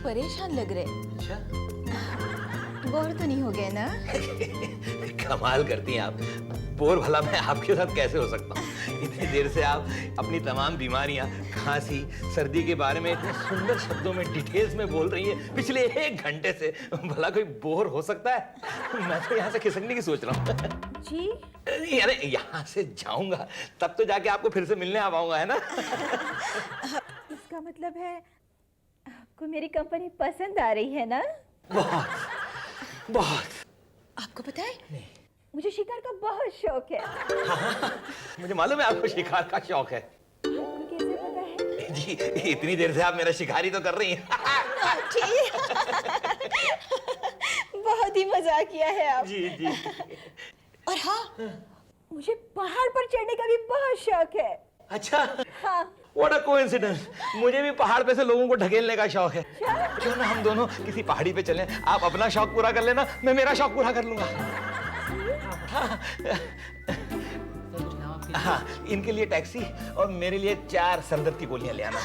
परेशान लग रहे। अच्छा बोर तो नहीं हो गए ना? कमाल करती हैं आप। बोर भला मैं आपके साथ कैसे हो सकता हूँ? इतनी देर से आप अपनी तमाम बीमारियां, खांसी, सर्दी के बारे में इतने सुंदर शब्दों में डिटेल्स में बोल रही हैं पिछले 1 घंटे से। भला कोई बोर हो सकता है? मैं तो यहाँ से खिसकने की सोच रहा हूँ। जी अरे यहाँ से जाऊंगा तब तो जाके आपको फिर से मिलने आ पाऊंगा, है ना? इसका मतलब है आपको मेरी कंपनी पसंद आ रही है ना? बहुत बहुत। आपको पता है मुझे शिकार का बहुत शौक है। हाँ, मुझे मालूम है आपको शिकार का शौक है। आपको कैसे पता है? जी इतनी देर से आप मेरा शिकारी तो कर रही हैं। बहुत ही मजाक किया है आप। जी जी। और हाँ, मुझे पहाड़ पर चढ़ने का भी बहुत शौक है। अच्छा हाँ। What a coincidence! मुझे भी पहाड़ पे से लोगों को ढकेलने का शौक है। क्यों ना हम दोनों किसी पहाड़ी पे चलें? आप अपना शौक पूरा कर लेना, मैं मेरा शौक पूरा कर लूंगा। हाँ, इनके लिए टैक्सी और मेरे लिए 4 सरदर्द की गोलियां ले आना।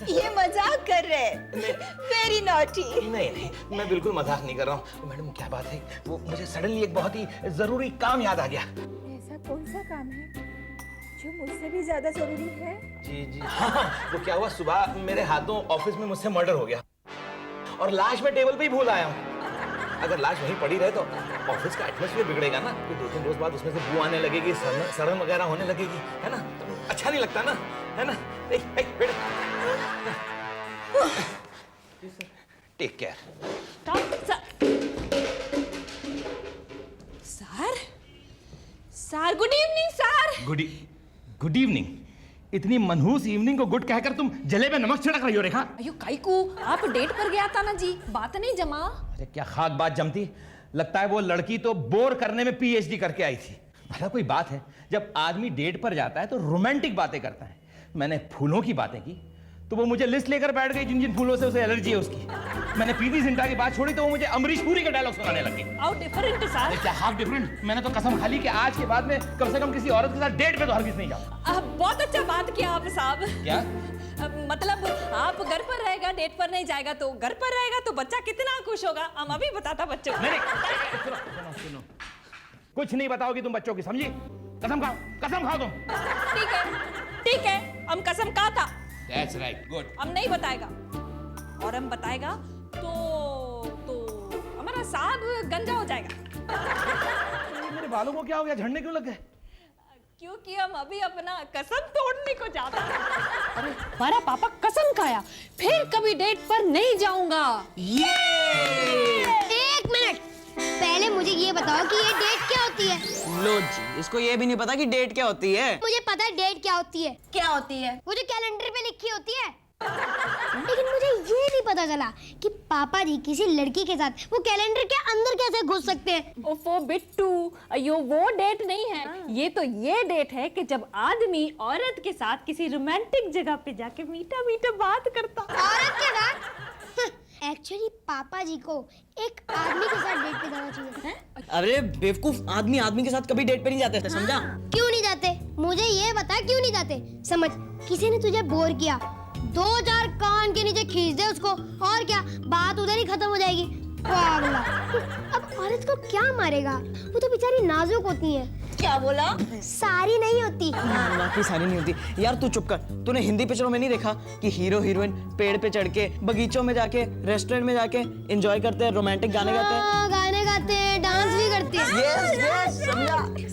ये मजाक कर रहे हैं। Very naughty. नहीं नहीं, मैं बिल्कुल मजाक नहीं कर रहा हूँ। मैडम क्या बात है, वो मुझे सडनली एक बहुत ही जरूरी काम याद आ गया। ऐसा कौन सा काम है जो मुझसे भी ज्यादा जरूरी है? जी जी। हाँ, वो क्या हुआ, सुबह मेरे हाथों ऑफिस में मुझसे मर्डर हो गया और लाश मैं टेबल पे ही भूल आया हूँ। अगर लाश वहीं पड़ी रहे तो ऑफिस का एटमॉस्फेयर बिगड़ेगा ना। फिर 2-3 रोज बाद उसमें से बू आने लगेगी, सड़न वगैरह होने लगेगी, है ना? तो अच्छा नहीं लगता ना, है ना? Take care. Sir good evening sir. Good evening. इतनी मनहूस इवनिंग को गुड कहकर तुम जले में नमक छिड़क रही हो रेखा? अयो काईकू, आप डेट पर गया था ना जी, बात नहीं जमा। अरे क्या खाक बात जमती। लगता है वो लड़की तो बोर करने में पीएचडी करके आई थी। भला कोई बात है, जब आदमी डेट पर जाता है तो रोमांटिक बातें करता है। मैंने फूलों की बातें की तो वो मुझे लिस्ट लेकर बैठ गई जिन जिन फूलों से उसे एलर्जी है उसकी। मैंने पीटी जिंटा की बात छोड़ी तो वो मुझे अमरीश पुरी का डायलॉग सुनाने लगी। How different sir. क्या हाफ डिफरेंट? मैंने तो कसम खा ली कि आज के बाद में कम से कम किसी औरत के साथ डेट पे तो हरगिज नहीं जाऊंगा। बहुत अच्छा बात किया आप साहब। क्या मतलब आप घर पर रहेगा, डेट पर नहीं जाएगा, तो घर पर रहेगा तो बच्चा कितना खुश होगा। हम अभी बताता बच्चों को। सुनो, कुछ नहीं बताओगी तुम बच्चों की, समझी? कसम खाओ तुम। ठीक है, हम कसम खा था। That's right, good. हम नहीं बताएगा, और हम बताएगा तो हमारा साहब गंजा हो जाएगा। मेरे बालों को क्या हो गया, झड़ने क्यों लग गए? क्योंकि हम अभी अपना कसम तोड़ने को जाते हैं। अरे हमारा पापा कसम खाया, फिर कभी डेट पर नहीं जाऊंगा। ये 1 मिनट, पहले मुझे ये बताओ कि ये डेट क्या होती है? लो जी, इसको ये भी नहीं पता कि डेट क्या होती है। मुझे पता है डेट क्या होती है। क्या होती है? वो जो कैलेंडर पे लिखी होती है। लेकिन मुझे ये नहीं पता चला कि पापा जी किसी लड़की के साथ वो कैलेंडर के अंदर कैसे घुस सकते हैं। ओफो बिट्टू, अयो वो डेट नहीं है, ये डेट है कि जब आदमी औरत के साथ किसी रोमांटिक जगह पे जाके मीठा मीठा बात करता। औरत के साथ? एक्चुअली पापा जी को एक आदमी के साथ डेट पे जाना चाहिए। अरे बेवकूफ, आदमी के साथ कभी डेट पे नहीं जाते, समझा? क्यों नहीं जाते? मुझे ये बता क्यों नहीं जाते। समझ, किसी ने तुझे बोर किया, 2-4 कान के नीचे खींच दे उसको, और क्या, बात उधर ही खत्म हो जाएगी। पागला। अब औरत को क्या मारेगा, वो तो बेचारी नाजुक होती है। क्या बोला? सारी नहीं होती। बाकी सारी नहीं होती। यार तू चुप कर। तूने हिंदी पिक्चरों में नहीं देखा कि हीरो हीरोइन पेड़ पे चढ़ के, बगीचों में जाके, रेस्टोरेंट में जाके एंजॉय करते हैं, रोमांटिक गाने गाते हैं? गाने गाते हैं, डांस भी करते हैं। यस,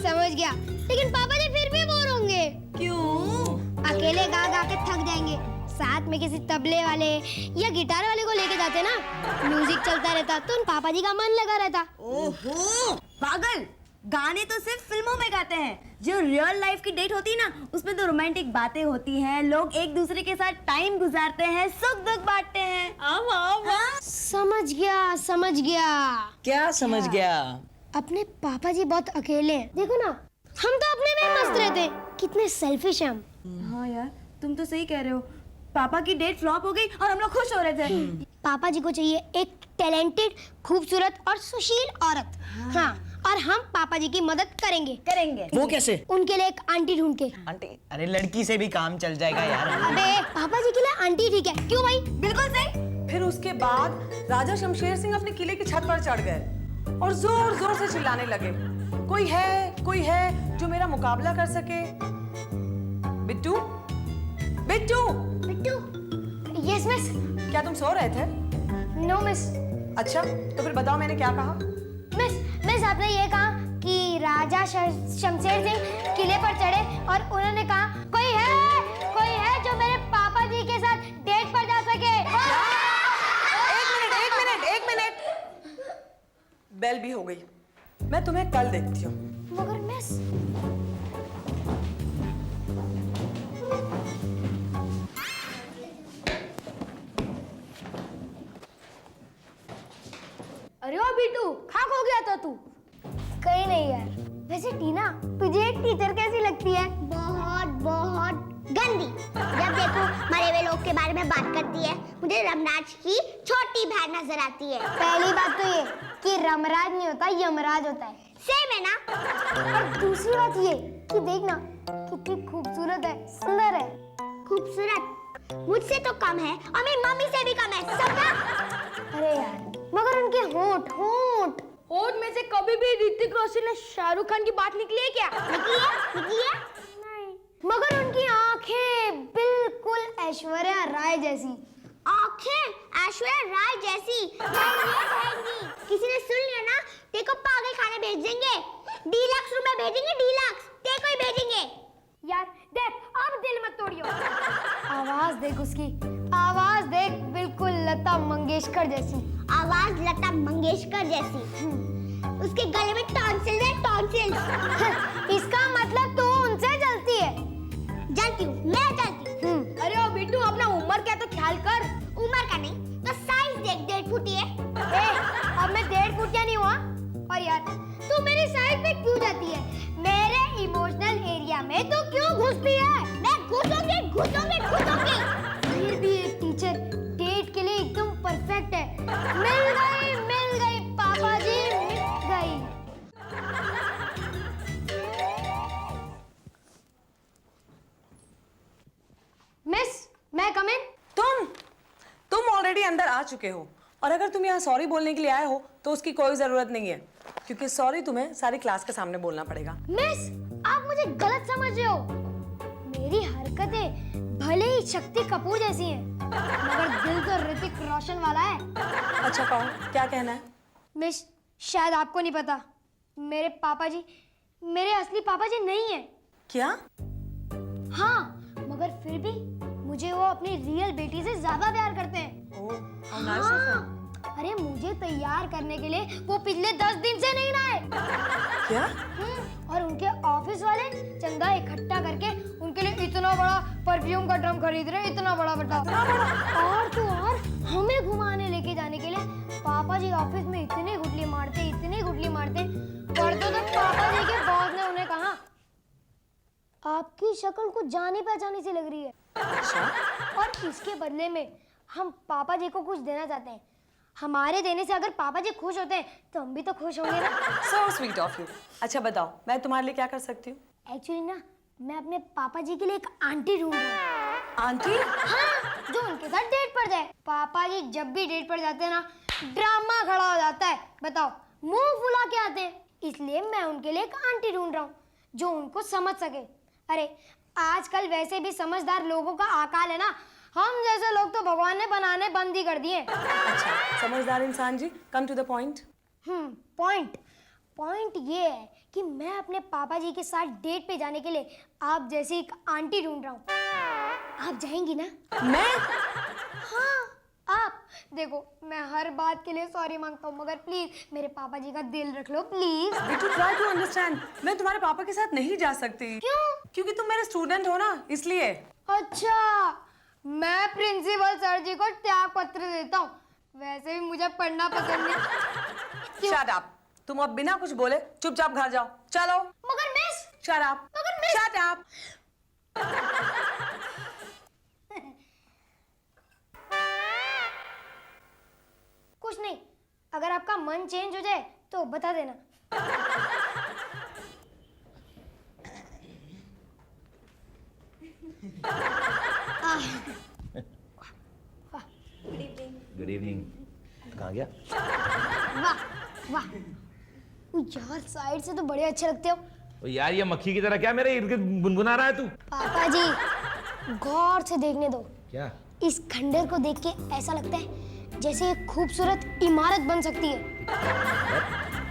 समझ गया। लेकिन पापा जी फिर भी बोर होंगे। क्यों? अकेले गा गा के थक जाएंगे। साथ में किसी तबले वाले या गिटार वाले को लेके जाते ना, म्यूजिक चलता रहता तो उन पापा जी का मन लगा रहता। ओहो पागल, गाने तो सिर्फ फिल्मों में गाते हैं। जो रियल लाइफ की डेट होती है ना, उसमें तो रोमांटिक बातें होती हैं, लोग एक दूसरे के साथ टाइम गुजारते हैं, सुख दुख बांटते हैं। हाँ? समझ गया। क्या समझ गया? अपने पापा जी बहुत अकेले हैं। देखो ना, हम तो अपने में मस्त रहते हैं। कितने सेल्फिश हैं हम। हाँ यार, तुम तो सही कह रहे हो। पापा की डेट फ्लॉप हो गई और हम लोग खुश हो रहे थे। पापा जी को चाहिए एक टैलेंटेड, खूबसूरत और सुशील औरत। हाँ, और हम पापा जी की मदद करेंगे। करेंगे। वो कैसे? उनके लिए एक आंटी ढूंढ के। आंटी? अरे लड़की से भी काम चल जाएगा यार। अबे पापा जी के लिए आंटी ठीक है, क्यों भाई? बिल्कुल सही। फिर उसके बाद राजा शमशेर सिंह अपने किले की छत पर चढ़ गए और जोर जोर से चिल्लाने लगे, कोई है जो मेरा मुकाबला कर सके? बिट्टू, बिट्टू, बिट्टू। Yes miss. क्या तुम सो रहे थे? No miss. अच्छा, तो फिर बताओ मैंने क्या कहा? मिस आपने ये कहा कि राजा शमशेर सिंह किले पर चढ़े और उन्होंने कहा कोई है जो मेरे पापा जी के साथ डेट पर जा सके। एक मिनट। बेल भी हो गई। मैं तुम्हें कल देखती हूँ। मगर मिस अरे ओ बिट्टू, खाक हो गया था तू? कहीं नहीं यार। वैसे टीना, तुझे एक टीचर कैसी लगती है? बहुत गंदी। जब देखो मरे हुए लोग के बारे में बात करती है, मुझे रमराज की छोटी बहन नजर आती है। पहली बात तो ये कि रमराज नहीं होता, यमराज होता है। सेम है ना? और दूसरी बात ये कि देखना कितनी खूबसूरत है, सुंदर है। खूबसूरत मुझसे तो कम है और मेरी मम्मी से भी कम है, समझा? अरे यार, मगर उनके होठ में से कभी भी ऋतिक रोशन ने शाहरुख खान की बात निकली है क्या? निकली है? नहीं। मगर उनकी आंखें बिल्कुल ऐश्वर्या राय जैसी। आंखें ऐश्वर्या राय जैसी रहेंगी। किसी ने सुन लिया ना, देखो पागल खाने भेज देंगे, डीलक्स रूम में भेजेंगे, डीलक्स देखो ही भेजेंगे। यार देख, अब दिल मत तोड़ियो। आवाज देख उसकी, आवाज देख, बिल्कुल लता मंगेशकर जैसी। आवाज लता मंगेशकर जैसी। उसके गले में टॉन्सिल है, टॉन्सिल। इसका मतलब तू उनसे जलती है? जलती हूँ, मैं जलती हूँ। अरे ओ बिट्टू, अपना उम्र क्या तो ख्याल कर। उम्र का नहीं तो साइज देख, 1.5 फुट है। अब मैं 1.5 फुट क्या नहीं हुआ? और यार तू मेरी साइड पे क्यों जाती है? मेरे इमोशनल एरिया में तू क्यों घुसती है? मैं घुसूंगी। फिर भी एक टीचर डेट के लिए एकदम परफेक्ट है। मिल गई पापा जी, मिल गई। मिस, मैं कम इन? तुम ऑलरेडी अंदर आ चुके हो और अगर तुम यहाँ सॉरी बोलने के लिए आए हो तो उसकी कोई जरूरत नहीं है, क्योंकि सॉरी तुम्हें सारी क्लास के सामने बोलना पड़ेगा। मिस, आप मुझे गलत समझ रहे हो। मेरी हरकतें भले ही शक्ति कपूर जैसी हैं, मगर दिल तो ऋतिक रोशन वाला है। अच्छा कहो, क्या कहना है? मिस, शायद आपको नहीं पता, मेरे पापा जी मेरे असली पापा जी नहीं है। क्या? हाँ, मगर फिर भी मुझे वो अपनी रियल बेटी से ज्यादा प्यार करते हैं। ओह, how nice of him. अरे मुझे तैयार करने के लिए वो पिछले 10 दिन से नहीं नहाए। क्या? और उनके ऑफिस वाले चंदा इकट्ठा करके उनके लिए इतना बड़ा परफ्यूम का ड्रम खरीद रहे, इतना बड़ा। और तो और हमें घुमाने लेके जाने के लिए पापा जी ऑफिस में इतनी गुटली मारते, परसों तक पापा जी के बॉस ने उन्हें कहा, आपकी शक्ल कुछ जानी पहचानी सी लग रही है। अच्छा। और इसके बदले में हम पापा जी को कुछ देना चाहते हैं। हमारे देने से अगर पापा जी खुश होते हैं तो हम भी तो खुश होंगे ना। So sweet of you. अच्छा बताओ, मैं तुम्हारे लिए क्या कर सकती हूँ? एक्चुअली ना, मैं अपने पापा जी के लिए एक आंटी ढूंढ रही हूँ। आंटी? हाँ, जो उनके साथ डेट पर जाए। पापा जी जब भी डेट पर जाते हैं ना, ड्रामा खड़ा हो जाता है। बताओ, मुंह फुला के आते हैं। इसलिए मैं उनके लिए एक आंटी ढूंढ रहा हूँ जो उनको समझ सके। अरे आजकल वैसे भी समझदार लोगों का अकाल है ना, हम जैसे लोग तो भगवान ने बनाने बंद ही कर दिए। अच्छा, समझदार इंसान जी, come to the point. Point ये है कि मैं अपने पापा जी के साथ डेट पे जाने के लिए आप जैसी एक आंटी ढूंढ रहा हूँ। आप जाएंगी ना? मैं? हाँ, आप। देखो, मैं हर बात के लिए सॉरी मांगता हूँ, मगर प्लीज मेरे पापा जी का दिल रख लो, please. Bittu, try to understand. मैं तुम्हारे पापा के साथ नहीं जा सकती। क्यों? क्योंकि तुम मेरे स्टूडेंट हो ना, इसलिए। अच्छा, मैं प्रिंसिपल सर जी को त्याग पत्र देता हूँ। वैसे भी मुझे पढ़ना पसंद नहीं। Shut up. तुम अब बिना कुछ बोले चुपचाप घर जाओ। चलो। मगर मिस। Shut up. मगर मिस। Shut up. कुछ नहीं, अगर आपका मन चेंज हो जाए तो बता देना। Good evening. कहाँ गया? वाह वाह, यार साइड से तो बड़े अच्छे लगते हो। ओ यार, ये मक्खी की तरह क्या मेरे इर्द गिर्द गुनगुना रहा है तू? पापा जी गौर से देखने दो। क्या? इस खंडर को देख के ऐसा लगता है जैसे एक खूबसूरत इमारत बन सकती है।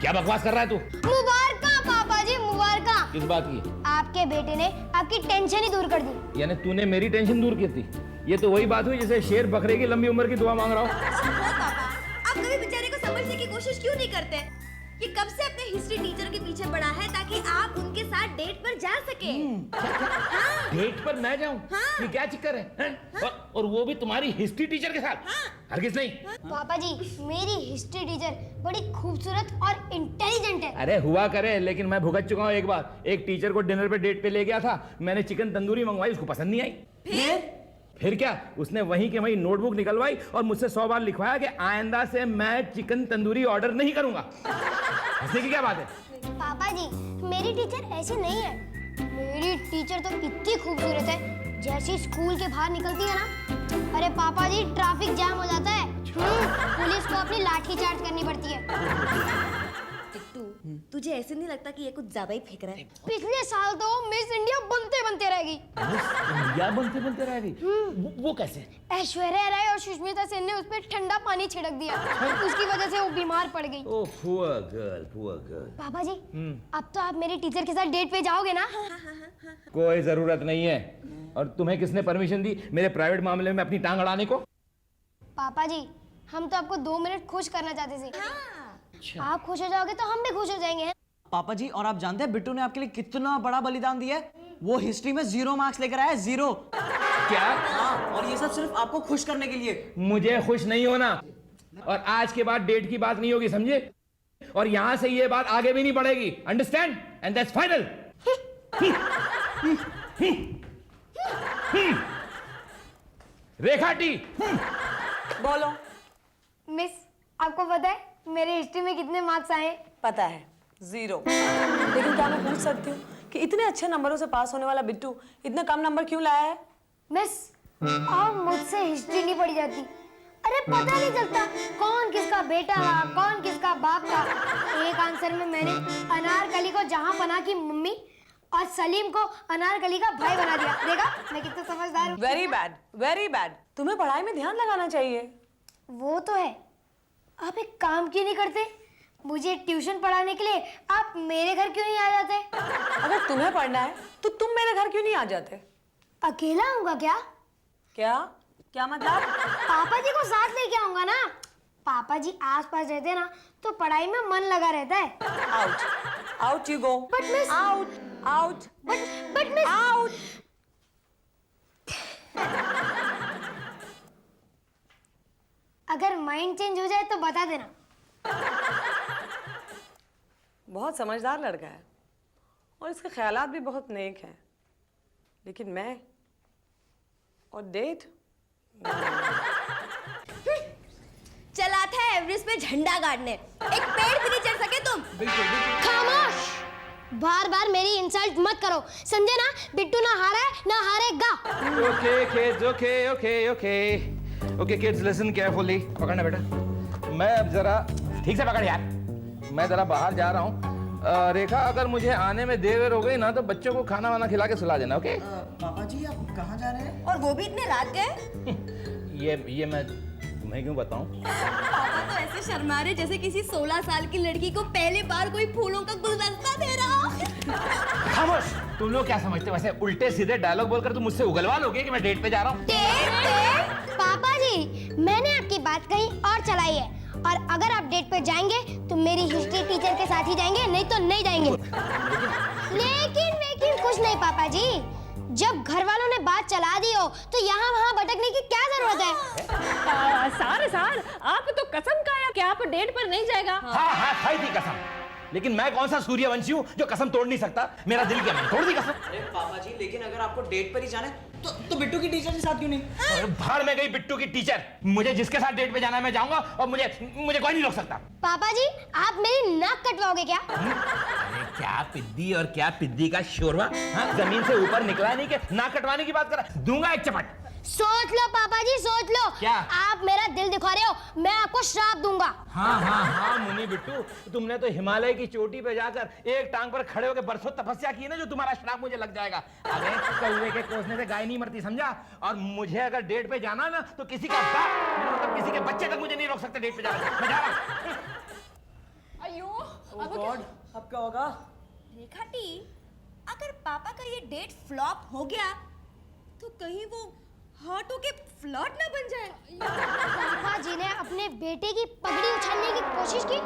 क्या बकवास कर रहा है तू? मुबारका पापा जी, मुबारका। किस बात की? आपके बेटे ने आपकी टेंशन ही दूर कर दी। यानी तूने मेरी टेंशन दूर की थी? ये तो वही बात हुई जैसे शेर बकरे की लंबी उम्र की दुआ मांग रहा हो। पापा, आप कभी बेचारे को समझने की कोशिश क्यों नहीं करते? ये कब से अपने हिस्ट्री टीचर के पीछे पड़ा है ताकि आप उनके साथ डेट पर जा सके। डेट पर मैं जाऊं? हाँ। ये क्या चक्कर है? और वो भी तुम्हारी हिस्ट्री टीचर के साथ? हरगिज नहीं। पापा जी मेरी हिस्ट्री टीचर बड़ी खूबसूरत और इंटेलिजेंट है। अरे हुआ करे, लेकिन मैं भुगत चुका हूँ एक बार। एक टीचर को डिनर पे डेट पे ले गया था, मैंने चिकन तंदूरी मंगवाई, उसको पसंद नहीं आई। फिर क्या, उसने वहीं के वहीं नोटबुक निकलवाई और मुझसे 100 बार लिखवाया कि आइंदा से मैं चिकन तंदूरी ऑर्डर नहीं करूंगा। हंसने की क्या बात है? पापा जी मेरी टीचर ऐसी नहीं है। मेरी टीचर तो इतनी खूबसूरत है, जैसे स्कूल के बाहर निकलती है ना, अरे पापा जी ट्रैफिक जाम हो जाता है। पुलिस को अपनी लाठी चार्ज करनी पड़ती है। टिट्टू, तुझे ऐसे नहीं लगता कि ये कुछ ज्यादा ही फेंक रहा है? पिछले साल तो मिस इंडिया बनते बनते रह गई। इंडिया बनते बनते रह गई? वो कैसे? ऐश्वर्या राय और सुष्मिता सेन ने उस पर ठंडा पानी छिड़क दिया, उसकी वजह से वो बीमार पड़ गई। ओह पुअर गर्ल, पुअर गर्ल। पापा जी अब तो आप मेरी टीचर के साथ डेट पे जाओगे ना? कोई जरूरत नहीं है। और तुम्हें किसने परमिशन दी मेरे प्राइवेट मामले में अपनी टांग अड़ाने को? पापा जी हम तो आपको 2 मिनट खुश करना चाहते थे। आप खुश हो जाओगे तो हम भी खुश हो जाएंगे। पापा जी और आप जानते हैं बिट्टू ने आपके लिए कितना बड़ा बलिदान दिया है? वो हिस्ट्री में 0 मार्क्स लेकर आया है, 0। क्या? हाँ, और ये सब सिर्फ आपको खुश करने के लिए। मुझे खुश नहीं होना, और आज के बाद डेट की बात नहीं होगी, समझे? और यहां से ये बात आगे भी नहीं बढ़ेगी, understand? And that's final. Rekha T, बोलो। मिस आपको पता है मेरे हिस्ट्री में कितने मार्क्स आए? पता है, 0। लेकिन क्या मैं पूछ सकती हूँ कि इतने अच्छे नंबरों से पास होने वाला बिट्टू इतने कम नंबर क्यों लाया है? मिस अब मुझसे हिस्ट्री नहीं पढ़ी जाती। अरे पता नहीं चलता कौन किसका बेटा था, कौन किसका बाप था। एक आंसर में मैंने अनारकली को जहां पनाह की मम्मी और सलीम को अनारकली का भाई बना दिया। देखा मैं कितना समझदार हूँ। Very bad, very bad. तुम्हें पढ़ाई में ध्यान लगाना चाहिए। वो तो है, आप एक काम क्यों नहीं करते? मुझे ट्यूशन पढ़ाने के लिए आप मेरे घर क्यों नहीं आ जाते? अगर तुम्हें पढ़ना है तो तुम मेरे घर क्यों नहीं आ जाते? अकेला आऊंगा क्या? क्या क्या मतलब? पापा जी को साथ लेके आऊंगा ना। पापा जी आसपास रहते ना तो पढ़ाई में मन लगा रहता है। Out, out you go. But miss- out, out, but miss out. अगर माइंड चेंज हो जाए तो बता देना। बहुत समझदार लड़का है और इसके ख्यालात भी बहुत नेक हैं, लेकिन मैं और डेट। चला था एवरेस्ट पे झंडा गाड़ने, एक पेड़ भी नहीं चढ़ सके तुम। खामोश, बार बार मेरी इंसल्ट मत करो, समझे ना? बिट्टू ना हारा है ना हारेगा। Okay kids, okay okay okay okay kids, listen carefully. पकड़ना बेटा, मैं अब जरा ठीक से पकड़ यार। मैं जरा बाहर जा रहा हूँ। रेखा, अगर मुझे आने में देर हो गई ना तो बच्चों को खाना वाना खिला के सुला देना, ओके? पापा जी आप कहाँ जा रहे हैं? और वो भी इतने रात गए? ये मैं तुम्हें क्यों बताऊं? पापा तो ऐसे शर्मा रहे जैसे किसी 16 साल की लड़की को पहली बार कोई फूलों का गुलदस्ता दे रहा हो। खामोश, तुम लोग क्या समझते हो? वैसे उल्टे सीधे डायलॉग बोलकर तुम मुझसे उगलवा लोगे कि मैं डेट पे जा रहा हूँ? पापा जी मैंने आपकी बात कही और चलाई है, और अगर आप डेट पे जाएंगे तो मेरी हिस्ट्री टीचर के साथ ही जाएंगे, नहीं तो नहीं जाएंगे। लेकिन कुछ नहीं पापा जी, जब घर वालों ने बात चला दी हो तो यहाँ वहाँ भटकने की क्या जरूरत है? सार आप तो कसम खाया कि आप डेट पर नहीं जाएगा। हाँ हाँ, खाई थी कसम। लेकिन मैं कौन सा सूर्यवंशी हूँ जो कसम तोड़ नहीं सकता? मेरा दिल क्या, मैं तोड़ दी कसम? अरे पापा जी, लेकिन अगर आपको डेट पर ही जाना है तो बिट्टू की टीचर के साथ क्यों नहीं? अरे भाड़ में गई बिट्टू की टीचर। मुझे जिसके साथ डेट पे जाना है मैं जाऊंगा, और मुझे कोई नहीं रोक सकता। पापा जी, आप मेरी नाक कटवाओगे क्या? अरे क्या पिद्दी और क्या पिद्दी का शोरवा, हाँ? जमीन से ऊपर निकला नहीं कि नाक कटवाने की बात कर रहा? दूंगा एक चपट। सोच लो पापा जी, सोच लो। क्या? आप मेरा दिल दिखा रहे हो, मैं आपको श्राप दूंगा। हाँ मुन्नी बिट्टू, तुमने तो हिमालय की चोटी पे जाकर एक टांग पर खड़े होकर बरसों तपस्या की है ना, जो तुम्हारा श्राप मुझे लग जाएगा। अरे कौवे के कोसने से गाय नहीं मरती, समझा? और मुझे अगर डेट पे जाना ना तो किसी का बाप, मतलब किसी के बच्चे तक मुझे नहीं रोक सकते डेट पे जाने से। मैं जा रहा हूं। अयो ओह गॉड, अब क्या होगा? रेखा टी, अगर पापा का ये डेट फ्लॉप हो गया तो कहीं वो हॉट होके फ्लर्ट ना बन जाए। पापा जी ने अपने बेटे की पगड़ी उछालने की कोशिश की।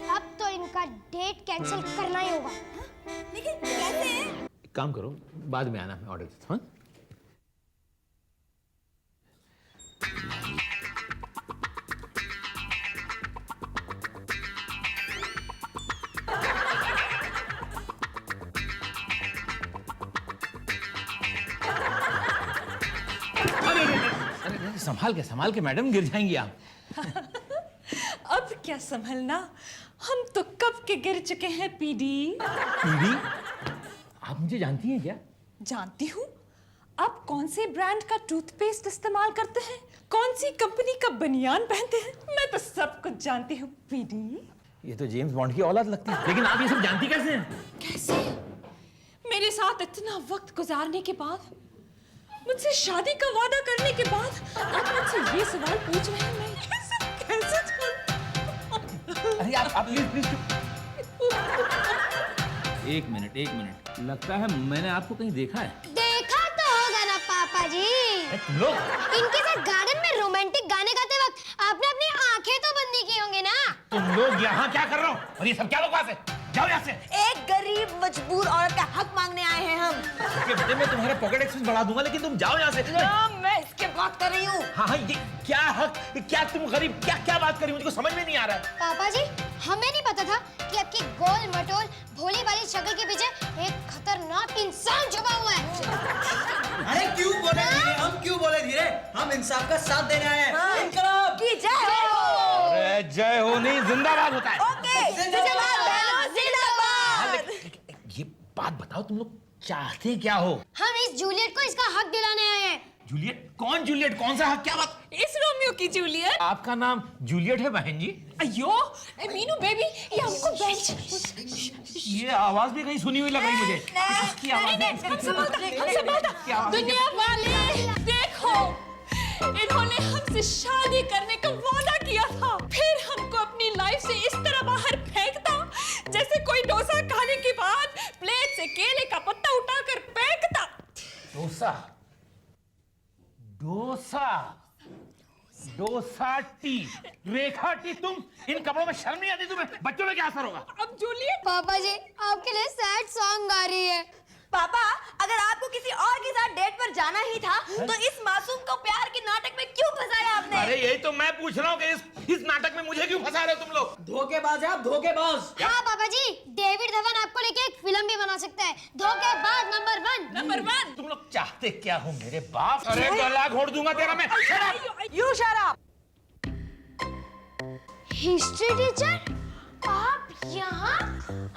अब तो इनका डेट कैंसिल करना ही होगा। लेकिन कैसे? एक काम करो, बाद में आना, मैं ऑर्डर देता हूं। अरे संभाल के मैडम, गिर जाएंगी आप। अब क्या संभलना, हम तो कब के गिर चुके हैं पीडी। पीडी? आप मुझे जानती हैं क्या? जानती हूँ। आप कौन से ब्रांड का टूथपेस्ट इस्तेमाल करते हैं, कौन सी कंपनी का बनियान पहनते हैं, मैं तो सब कुछ जानती हूँ पीडी। ये तो जेम्स बॉन्ड की औलाद लगती है, लेकिन आप ये सब जानती कैसे हैं? कैसे? मेरे साथ इतना वक्त गुजारने के बाद, मुझसे शादी का वादा करने के बाद आप मुझसे ये सवाल पूछ रहे हैं, मैं कैसे जानूं? अरे आप प्लीज एक मिनट, लगता है मैंने आपको कहीं देखा है। देखा तो होगा ना पापा जी। तुम लोग इनके साथ गार्डन में रोमांटिक गाने गाते वक्त आपने अपनी आंखें तो बंद नहीं की होंगी ना? तुम लोग यहाँ क्या कर रहे हो? और ये सब क्या बकवास है? जाओ यहाँ से। एक गरीब मजबूर औरत का हक मांगने आए हैं हम। इसके बेटे मैं तुम्हारा पॉकेट एक्सपेंस बढ़ा दूंगा, लेकिन तुम जाओ यहाँ से। मैं इसके बात कर रही हूँ। हाँ, ये क्या हक, क्या तुम गरीब, क्या बात करी, मुझे समझ में नहीं आ रहा है। पापा जी, हमें नहीं पता था कि आपकी गोल मटोल भोली वाली शक्ल के पीछे एक खतरनाक इंसान छुपा हुआ है। अरे क्यों बोले धीरे? हम क्यों बोले धीरे? हम इंसाफ का साथ देने आए हैं। इनकलाब की जय हो। अरे जय हो नहीं, जिंदाबाद होता है। ओके, जिंदाबाद बहनों, जिंदाबाद। ये बात बताओ, तुम लोग चाहते क्या हो? हम इस जूलियट को इसका हक दिलाने आए हैं। जूलियट? कौन जूलियट? कौन सा हक? क्या बात? इस रोमियो की जूलियट। आपका नाम जूलियट है बहन जी? अयो मीनू बेबी, ये हमको बेंच। ये आवाज भी कहीं सुनी हुई लग रही मुझे। किसकी आवाज है? हम संभालता। दुनिया वाले देखो, इन्होंने हमसे शादी करने का वादा किया था, फिर हमको अपनी लाइफ से इस तरह बाहर फेंकता जैसे कोई डोसा खाने के बाद प्लेट से केले का पत्ता उठाकर फेंकता। डोसा टी, रेखा टी, तुम इन कपड़ों में शर्म नहीं आती तुम्हें? बच्चों में क्या असर होगा? अब जूलियट, पापा जी आपके लिए सैड सॉन्ग गा रही है। पापा, अगर आपको किसी और के साथ डेट पर जाना ही था तो इस मासूम को प्यार के नाटक में क्यों फंसाया आपने? अरे यही तो मैं पूछ रहा हूँ कि इस नाटक में मुझे क्यों फंसा रहे हो तुम लोग? धोखेबाज है आप, धोखेबाज। हाँ पापा जी, डेविड धवन आपको लेके एक फिल्म भी बना सकता है, धोखेबाज नंबर 1। तुम लोग चाहते क्या हो मेरे बाप? अरे गला घोड़ दूंगा तेरा मैं। You shut up. History teacher, आप यहाँ?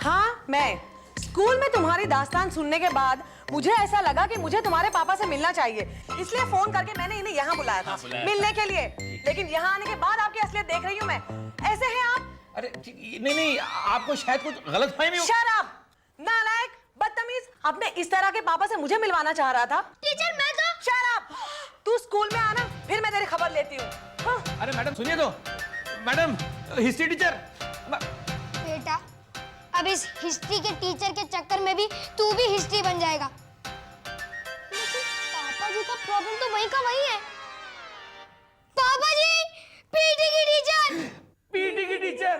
हाँ, मैं स्कूल में तुम्हारी दास्तान सुनने के बाद मुझे ऐसा लगा कि मुझे तुम्हारे पापा से मिलना चाहिए, इसलिए फोन करके मैंने इन्हें यहाँ बुलाया था मिलने के लिए। लेकिन यहाँ आने के बाद आपकी असलियत देख रही हूँ मैं। ऐसे हैं आप? अरे नहीं, आपको शायद कुछ गलतफहमी हो। शट अप, नालायक, बदतमीज। आपने इस तरह के पापा से मुझे मिलवाना चाह रहा था। टीचर मैं तो। शट अप, तू स्कूल में आना, फिर मैं तेरी खबर लेती हूँ। हाँ। अरे मैडम सुनिए तो, मैडम हिस्ट्री टीचर। बेटा, अब इस हिस्ट्री के टीचर के चक्कर में भी तू भी हिस्ट्री बन जाएगा। पापा जी का प्रॉब्लम तो वही का वही है। पापा जी, पीटी की टीचर। पीटी की टीचर?